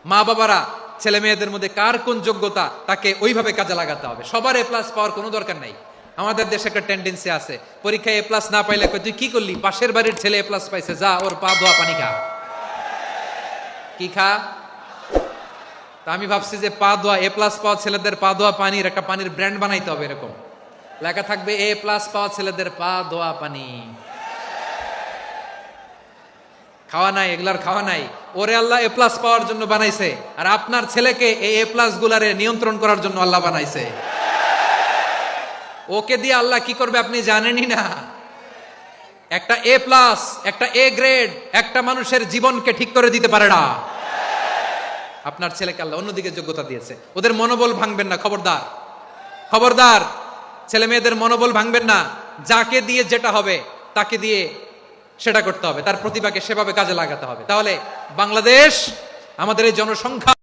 মা বাবারা ছেলে মেয়েদের মধ্যে কার কোন যোগ্যতা তাকে ওইভাবে কাজে লাগাতে হবে। সবার এ প্লাস পাওয়ার কোনো দরকার নাই। আমাদের দেশে একটা টেন্ডেন্সি আছে, পরীক্ষায় এ প্লাস না পাইলে তুই কি করলি, পাশের বাড়ির ছেলে এ প্লাস পাইছে, যা ওর পা ধোয়া পানি খা। কি খা? তা আমি ভাবছি যে পা ধোয়া এ প্লাস পাওয়া ছেলেদের পা ধোয়া পানির একটা পানির ব্র্যান্ড বানাইতে হবে, এরকম লেখা থাকবে এ প্লাস পাওয়া ছেলেদের পা ধোয়া পানি। খাওয়া নাই, এগুলার খাওয়া নাই। ওরে আল্লাহ এ প্লাস পাওয়ার জন্য বানাইছে, আর আপনার ছেলেকে এই এ প্লাস গুলারে নিয়ন্ত্রণ করার জন্য আল্লাহ বানাইছে। ওকে দিয়ে আল্লাহ কি করবে আপনি জানেনই না। একটা এ প্লাস, একটা এ গ্রেড একটা মানুষের জীবনকে ঠিক করে দিতে পারে না। আপনার ছেলেকে আল্লাহ অন্যদিকে যোগ্যতা দিয়েছে। ওদের মনোবল ভাঙবেন না, খবরদার খবরদার। ছেলে মেয়েদের মনোবল ভাঙবেন না। যাকে দিয়ে যেটা হবে তাকে দিয়ে সেটা করতে হবে, তার প্রতিভাকে সেভাবে কাজে লাগাতে হবে। তাহলে বাংলাদেশ, আমাদের এই জনসংখ্যা